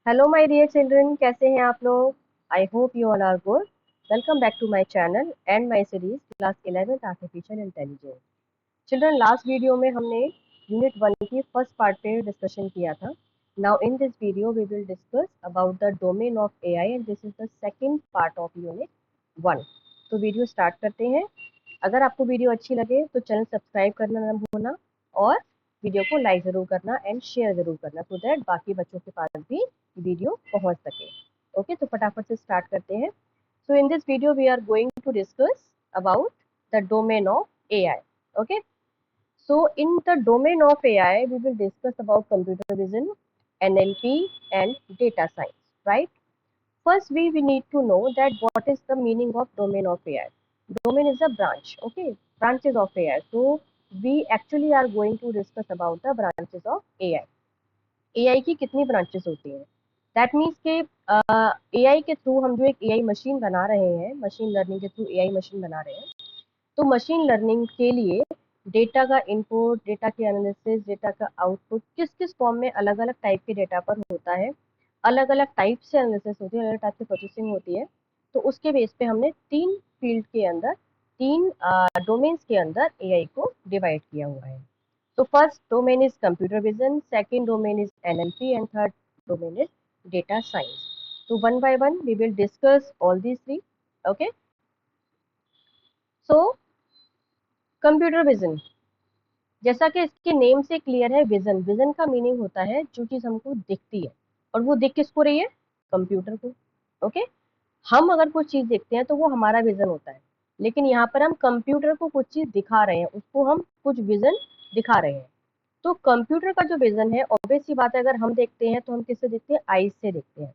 Hello my dear children, कैसे हैं आप लोग। I hope you all are good. Welcome back to my channel and my series class 11th artificial intelligence. Children, last video में हमने unit 1 की first part पे discussion किया था। Now in this video we will discuss about the domain of AI and this is the second part of unit 1। तो video start करते हैं। अगर आपको वीडियो अच्छी लगे तो चैनल सब्सक्राइब करना ना भूलना और वीडियो को लाइक ज़रूर करना एंड शेयर ज़रूर करना सो दैट बाकी बच्चों के पास भी वीडियो पहुंच सके। ओके, तो फटाफट से स्टार्ट करते हैं। So in this video we are going to discuss about the domain of AI. Okay, so in the domain of AI we will discuss about computer vision, NLP and data science, right? First we need to know that what is the meaning of domain of AI. Domain is a branch, okay, branches of AI. So we actually are going to discuss about the branches of AI. AI की कितनी branches होती हैं, that means के AI के through हम जो एक AI machine बना रहे हैं, मशीन लर्निंग के थ्रू AI मशीन बना रहे हैं, तो मशीन लर्निंग के लिए डेटा का इनपुट, डेटा के एनालिसिस, डेटा का आउटपुट किस किस फॉर्म में अलग अलग टाइप के डेटा पर होता है, अलग अलग टाइप से एनालिसिस होती है, अलग अलग टाइप से प्रोसेसिंग होती है। तो उसके बेस पे हमने तीन फील्ड के अंदर, तीन डोमेन्स के अंदर एआई को डिवाइड किया हुआ है। तो first domain is computer vision, second domain is NLP and third domain is data science. तो one by one we will discuss all these three. Okay, so computer vision, जैसा कि इसके नेम से क्लियर है, विजन, विजन का meaning होता है जो चीज हमको दिखती है, और वो दिख किसको रही है, कंप्यूटर को। ओके, हम अगर कुछ चीज देखते हैं तो वो हमारा विजन होता है, लेकिन यहाँ पर हम कंप्यूटर को कुछ चीज दिखा रहे हैं, उसको हम कुछ विजन दिखा रहे हैं। तो कंप्यूटर का जो विजन है, ऑब्वियस सी बात है, अगर हम देखते हैं तो हम किससे देखते हैं, आईज से देखते हैं।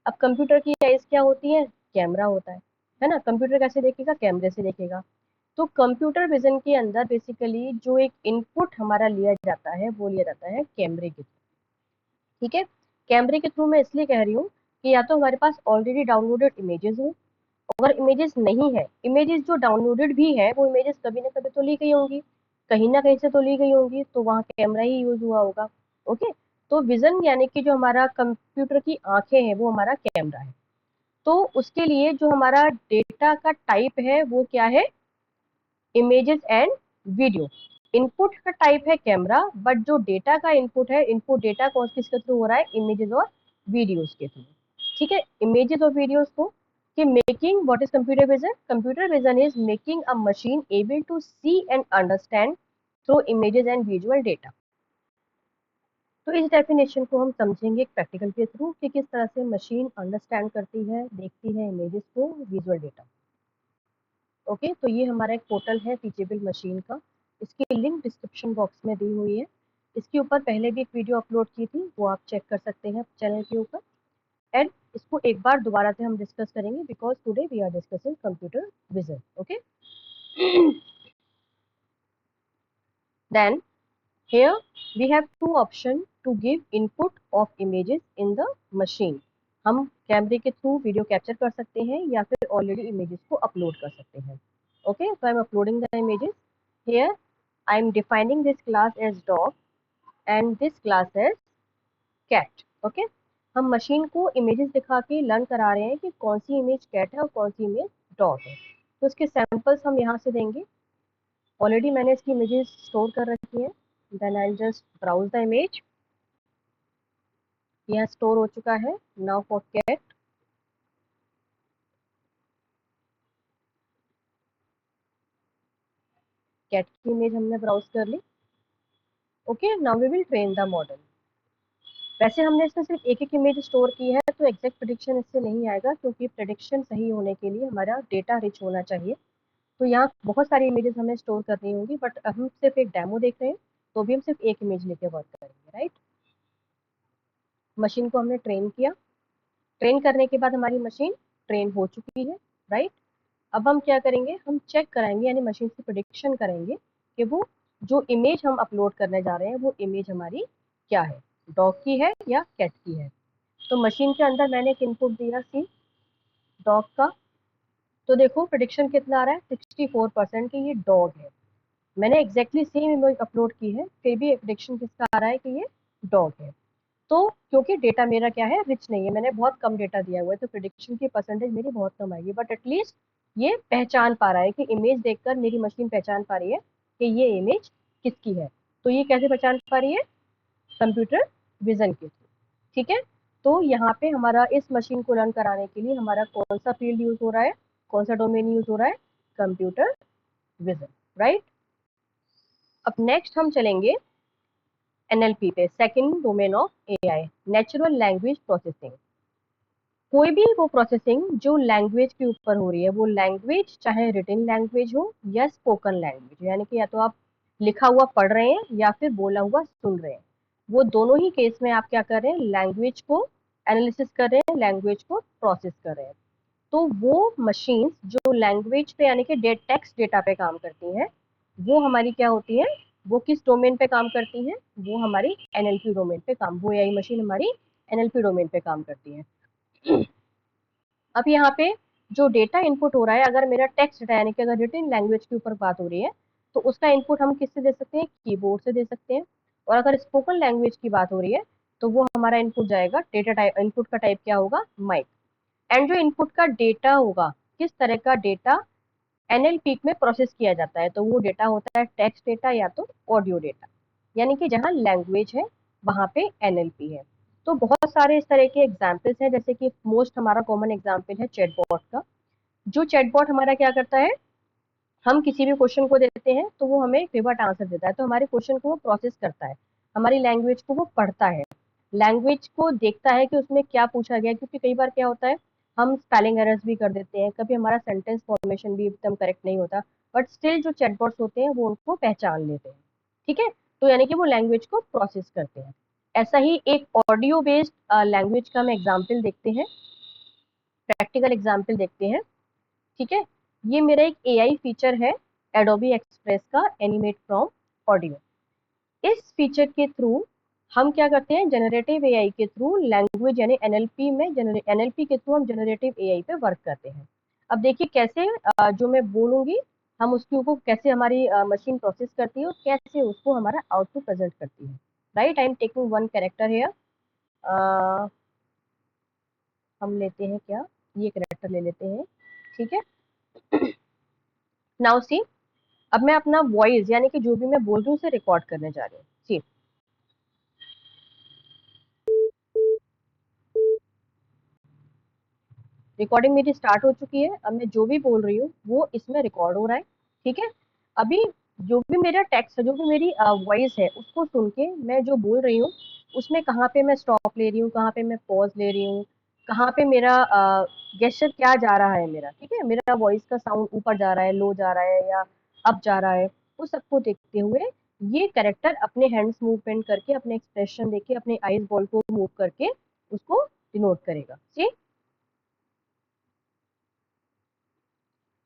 अब कंप्यूटर की आईज क्या होती है, कैमरा होता है ना। कंप्यूटर कैसे देखेगा, कैमरे से देखेगा। तो कंप्यूटर विजन के अंदर बेसिकली जो एक इनपुट हमारा लिया जाता है वो लिया जाता है कैमरे के थ्रू। ठीक है, कैमरे के थ्रू मैं इसलिए कह रही हूँ कि या तो हमारे पास ऑलरेडी डाउनलोडेड इमेजेस हो, अगर इमेजेस नहीं है, इमेजेस जो डाउनलोडेड भी है वो इमेजेस कभी ना कभी तो ली गई होंगी, कहीं ना कहीं से तो ली गई होंगी, तो वहाँ कैमरा ही यूज हुआ होगा। ओके, तो विजन यानी कि जो हमारा कंप्यूटर की आंखें हैं वो हमारा कैमरा है। तो उसके लिए जो हमारा डेटा का टाइप है वो क्या है, इमेजेस एंड वीडियो। इनपुट का टाइप है कैमरा, बट जो डेटा का इनपुट है, इनपुट डेटा कौन किसके थ्रू हो रहा है, इमेजेस और वीडियोस के थ्रू। ठीक है, इमेजेस और वीडियोस को कि making what is computer vision, computer vision is making a machine able to see and understand through images and visual data. तो इस डेफिनेशन को हम समझेंगे एक प्रैक्टिकल के थ्रू कि किस तरह से मशीन अंडरस्टैंड करती है, देखती है इमेजेस को, विजुअल डेटा। ओके, तो ये हमारा एक पोर्टल है टीचेबल मशीन का, इसकी लिंक डिस्क्रिप्शन बॉक्स में दी हुई है। इसके ऊपर पहले भी एक वीडियो अपलोड की थी, वो आप चेक कर सकते हैं चैनल के ऊपर। एंड इसको एक बार दोबारा से हम डिस्कस करेंगे because today we are discussing computer vision. Okay, then here we have two option to give input of images in the machine। हम कैमरे के थ्रू वीडियो कैप्चर कर सकते हैं या फिर ऑलरेडी इमेजेस को अपलोड कर सकते हैं। Okay, so I'm uploading the images here। I'm defining this class as dog and this class as cat। Okay, हम मशीन को इमेजेस दिखा के लर्न करा रहे हैं कि कौन सी इमेज कैट है और कौन सी इमेज डॉग है। तो इसके सैंपल्स हम यहाँ से देंगे। ऑलरेडी मैंने इसकी इमेजेस स्टोर कर रखी है। Then I just browse the image, यहाँ स्टोर हो चुका है। नाउ फॉर कैट, कैट की इमेज हमने ब्राउज कर ली। Okay, now we will train the model. वैसे हमने इसमें सिर्फ एक एक इमेज स्टोर की है, तो एग्जैक्ट प्रेडिक्शन इससे नहीं आएगा, क्योंकि प्रेडिक्शन सही होने के लिए हमारा डेटा रिच होना चाहिए। तो यहाँ बहुत सारी इमेजेस हमें स्टोर करनी होंगी, बट हम सिर्फ एक डेमो देख रहे हैं, तो भी हम सिर्फ एक इमेज लेके वर्क करेंगे। राइट, मशीन को हमने ट्रेन किया, ट्रेन करने के बाद हमारी मशीन ट्रेन हो चुकी है। राइट, अब हम क्या करेंगे, हम चेक कराएंगे, यानी मशीन से प्रेडिक्शन करेंगे कि वो जो इमेज हम अपलोड करने जा रहे हैं वो इमेज हमारी क्या है, डॉग की है या कैट की है। तो मशीन के अंदर मैंने एक इनपुट दिया सी, डॉग का। तो देखो प्रेडिक्शन कितना आ रहा है, 64% कि ये डॉग है। मैंने एग्जैक्टली सेम इमेज अपलोड की है, फिर भी प्रेडिक्शन किसका आ रहा है कि ये डॉग है। तो क्योंकि डेटा मेरा क्या है, रिच नहीं है, मैंने बहुत कम डेटा दिया हुआ है, तो प्रिडिक्शन की परसेंटेज मेरी बहुत कम आएगी, बट एटलीस्ट ये पहचान पा रहा है कि इमेज देखकर मेरी मशीन पहचान पा रही है कि ये इमेज किसकी है। तो ये कैसे पहचान पा रही है, कंप्यूटर विजन के थ्रू। ठीक है, तो यहाँ पे हमारा इस मशीन को रन कराने के लिए हमारा कौन सा फील्ड यूज हो रहा है, कौन सा डोमेन यूज हो रहा है, कंप्यूटर विजन, राइट। अब नेक्स्ट हम चलेंगे एनएलपी पे, second domain of AI, natural language processing. कोई भी वो प्रोसेसिंग जो लैंग्वेज के ऊपर हो रही है, वो लैंग्वेज चाहे रिटन लैंग्वेज हो या स्पोकन लैंग्वेज, यानी कि या तो आप लिखा हुआ पढ़ रहे हैं या फिर बोला हुआ सुन रहे हैं, वो दोनों ही केस में आप क्या कर रहे हैं, लैंग्वेज को एनालिसिस कर रहे हैं, लैंग्वेज को प्रोसेस कर रहे हैं। तो वो मशीन्स जो लैंग्वेज पे यानी कि टेक्स्ट डेटा पे काम करती हैं, वो हमारी क्या होती है, वो किस डोमेन पे काम करती हैं, वो हमारी एनएलपी डोमेन पे काम, वो एआई मशीन हमारी एनएलपी डोमेन पे काम करती है। अब यहाँ पे जो डेटा इनपुट हो रहा है, अगर मेरा टेक्स्ट डेटा यानी कि अगर रिटन लैंग्वेज के ऊपर बात हो रही है, तो उसका इनपुट हम किससे दे सकते हैं, कीबोर्ड से दे सकते हैं। और अगर स्पोकन लैंग्वेज की बात हो रही है, तो वो हमारा इनपुट जाएगा, डेटा टाइप, इनपुट का टाइप क्या होगा, माइक। एंड जो इनपुट का डेटा होगा, किस तरह का डेटा एनएलपी में प्रोसेस किया जाता है, तो वो डेटा होता है टेक्स्ट डेटा या तो ऑडियो डेटा, यानी कि जहाँ लैंग्वेज है वहां पे एनएलपी है। तो बहुत सारे इस तरह के एग्जाम्पल्स हैं, जैसे कि मोस्ट हमारा कॉमन एग्जाम्पल है चैटबॉट का। जो चैटबॉट हमारा क्या करता है, हम किसी भी क्वेश्चन को देते हैं तो वो हमें रिवर्ट आंसर देता है, तो हमारे क्वेश्चन को वो प्रोसेस करता है, हमारी लैंग्वेज को वो पढ़ता है, लैंग्वेज को देखता है कि उसमें क्या पूछा गया है, क्योंकि कई बार क्या होता है, हम स्पेलिंग एरर्स भी कर देते हैं, कभी हमारा सेंटेंस फॉर्मेशन भी एकदम करेक्ट नहीं होता, बट स्टिल जो चैटबॉट्स होते हैं वो उनको पहचान लेते हैं। ठीक है, तो यानी कि वो लैंग्वेज को प्रोसेस करते हैं। ऐसा ही एक ऑडियो बेस्ड लैंग्वेज का हम एग्जाम्पल देखते हैं, प्रैक्टिकल एग्जाम्पल देखते हैं। ठीक है, ये मेरा एक एआई फीचर है, एडोबी एक्सप्रेस का एनिमेट फ्रॉम ऑडियो। इस फीचर के थ्रू हम क्या करते हैं, जनरेटिव एआई के थ्रू लैंग्वेज यानी एनएलपी में एनएलपी के थ्रू हम जनरेटिव एआई पे वर्क करते हैं। अब देखिए कैसे जो मैं बोलूंगी, हम उसके ऊपर कैसे हमारी मशीन प्रोसेस करती है और कैसे उसको हमारा आउटपुट प्रेजेंट करती है। Right, I am taking one character here, हम लेते हैं क्या, ये कैरेक्टर ले लेते हैं। ठीक है, नाउ सी, अब मैं अपना वॉइस यानी कि जो भी मैं बोल रही हूँ उसे रिकॉर्ड करने जा रही हूँ। सी, रिकॉर्डिंग मेरी स्टार्ट हो चुकी है, अब मैं जो भी बोल रही हूँ वो इसमें रिकॉर्ड हो रहा है। ठीक है, अभी जो भी मेरा टेक्स्ट है, जो भी मेरी वॉइस है, उसको सुन के मैं जो बोल रही हूँ उसमें कहाँ पे मैं स्टॉप ले रही हूँ, कहाँ पे मैं पॉज ले रही हूँ, कहाँ पे मेरा गेस्चर क्या जा रहा है मेरा, ठीक है, मेरा वॉइस का साउंड ऊपर जा रहा है, लो जा रहा है या अप जा रहा है, उस सबको देखते हुए ये कैरेक्टर अपने हैंड्स मूवमेंट करके, अपने एक्सप्रेशन देके, अपने आईज बॉल को मूव करके उसको डिनोट करेगा। सी,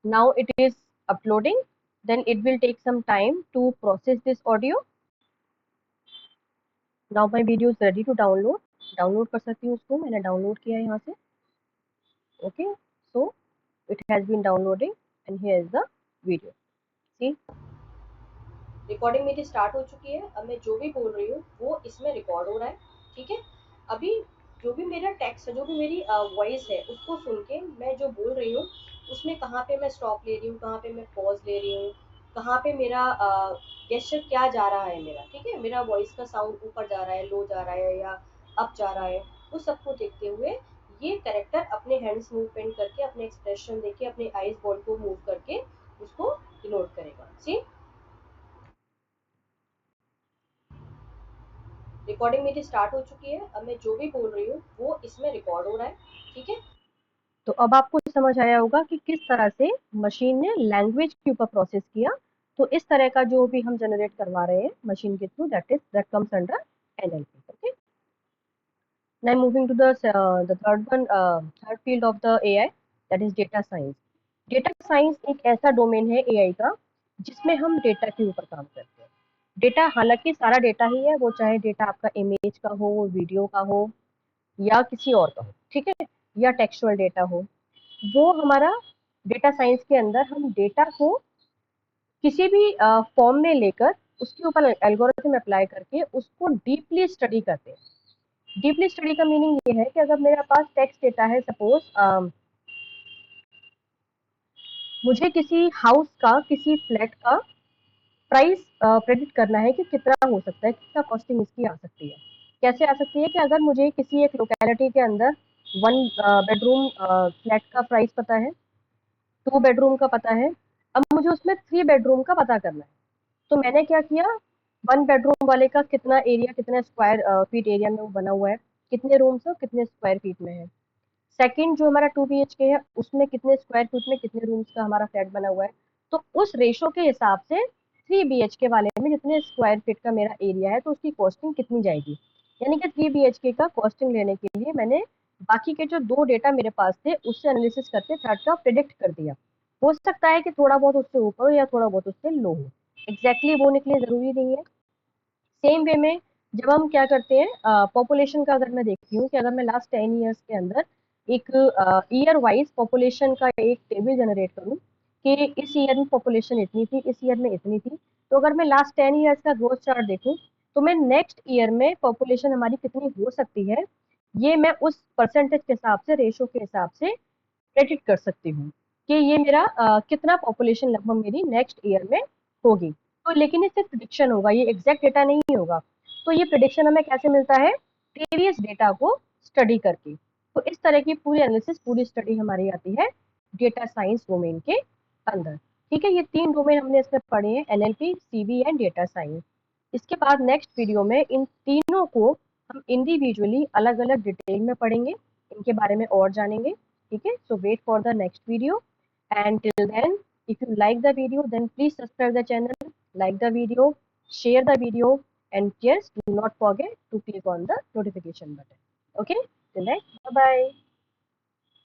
now it is uploading, then it will take some time to process this audio. Now my video is ready to download, download कर सकती हूँ उसको, मैंने डाउनलोड किया है यहाँ से। Okay, so it has been downloading and here is the video. See, recording मेरी स्टार्ट हो चुकी है, अब मैं जो भी बोल रही हूँ वो इसमें रिकॉर्ड हो रहा है। ठीक है, अभी जो भी मेरा टेक्स्ट है, जो भी मेरी वॉइस है, उसको सुन के मैं जो बोल रही हूँ उसमें कहाँ पे मैं स्टॉप ले रही हूँ, कहाँ पे मैं पॉज ले रही हूँ, कहाँ पे मेरा गेस्चर क्या जा रहा है मेरा, ठीक है, मेरा वॉइस का साउंड ऊपर जा रहा है, लो जा रहा है या अप जा रहा है, उस सबको देखते हुए ये कैरेक्टर अपने हैंड्स मूवमेंट करके, अपने एक्सप्रेशन देके, अपने आईज बॉल को मूव करके उसको डिनोट करेगा। सी, रिकॉर्डिंग मेरी स्टार्ट हो चुकी है, अब मैं जो भी बोल रही हूँ वो इसमें रिकॉर्ड हो रहा है। ठीक है, तो अब आपको समझ आया होगा कि किस तरह से मशीन ने लैंग्वेज के ऊपर प्रोसेस किया। तो इस तरह का जो भी हम जनरेट करवा रहे हैं मशीन के through, that comes under NLP. Okay, now moving to the third one, third field of the AI, that is data science. Data science एक ऐसा डोमेन है एआई का जिसमें हम डेटा के ऊपर काम करते हैं। डेटा हालांकि सारा डेटा ही है, वो चाहे डेटा आपका इमेज का हो, वीडियो का हो या किसी और का हो, ठीक है, या टेक्सचुअल डेटा हो, वो हमारा डेटा साइंस के अंदर हम डेटा को किसी भी फॉर्म में लेकर उसके ऊपर एल्गोरिथम अप्लाई करके उसको डीपली स्टडी करते हैं। डीपली स्टडी का मीनिंग ये है कि अगर मेरे पास टेक्स्ट डेटा है, सपोज मुझे किसी हाउस का, किसी फ्लैट का प्राइस प्रेडिक्ट करना है कि कितना हो सकता है, कितना कॉस्टिंग इसकी आ सकती है। कैसे आ सकती है कि अगर मुझे किसी एक लोकेलिटी के अंदर 1 बेडरूम फ्लैट का प्राइस पता है, 2 बेडरूम का पता है, अब मुझे उसमें 3 बेडरूम का पता करना है। तो मैंने क्या किया, 1 बेडरूम वाले का कितना एरिया, कितना स्क्वायर फीट एरिया में वो बना हुआ है, कितने रूम्स है, कितने स्क्वायर फीट में है। सेकंड जो हमारा 2 BHK है, उसमें कितने स्क्वायर फीट में, कितने रूम्स का हमारा फ्लैट बना हुआ है। तो उस रेशो के हिसाब से 3 BHK वाले में जितने स्क्वायर फीट का मेरा एरिया है, तो उसकी कॉस्टिंग कितनी जाएगी। यानी कि 3 BHK का कॉस्टिंग लेने के लिए मैंने बाकी के जो 2 डेटा मेरे पास थे उससे एनालिसिस करके थर्ड का प्रिडिक्ट कर दिया। हो सकता है कि थोड़ा बहुत उससे ऊपर हो या थोड़ा बहुत उससे लो हो, एग्जैक्टली वो निकले जरूरी नहीं है। सेम वे में जब हम क्या करते हैं, पॉपुलेशन का अगर मैं देखती हूँ कि अगर मैं लास्ट 10 ईयर्स के अंदर एक ईयर वाइज पॉपुलेशन का एक टेबल जनरेट करूँ कि इस ईयर में पॉपुलेशन इतनी थी, इस ईयर में इतनी थी, तो अगर मैं लास्ट 10 ईयर्स का ग्रोथ चार्ट देखूँ, तो मैं नेक्स्ट ईयर में पॉपुलेशन हमारी कितनी हो सकती है, ये मैं उस परसेंटेज के हिसाब से, रेशो के हिसाब से प्रेडिक्ट कर सकती हूँ कि ये मेरा कितना पॉपुलेशन लगभग मेरी नेक्स्ट ईयर में होगी। तो लेकिन ये सिर्फ प्रिडिक्शन होगा, ये एग्जैक्ट डेटा नहीं होगा। तो ये प्रिडिक्शन हमें कैसे मिलता है, प्रीवियस डेटा को स्टडी करके। तो इस तरह की पूरी एनालिसिस, पूरी स्टडी हमारी आती है डेटा साइंस डोमेन के अंदर। ठीक है, ये 3 डोमेन हमने इसमें पढ़े हैं, NLP, CB and data science. इसके बाद नेक्स्ट वीडियो में इन तीनों को हम इंडिविजुअली अलग अलग डिटेल में पढ़ेंगे, इनके बारे में और जानेंगे। ठीक है, so wait for the next video, and till then, if you like the video, then please subscribe the channel, like the video, share the video, and yes, do not forget to click on the notification button. Okay, till then, bye bye.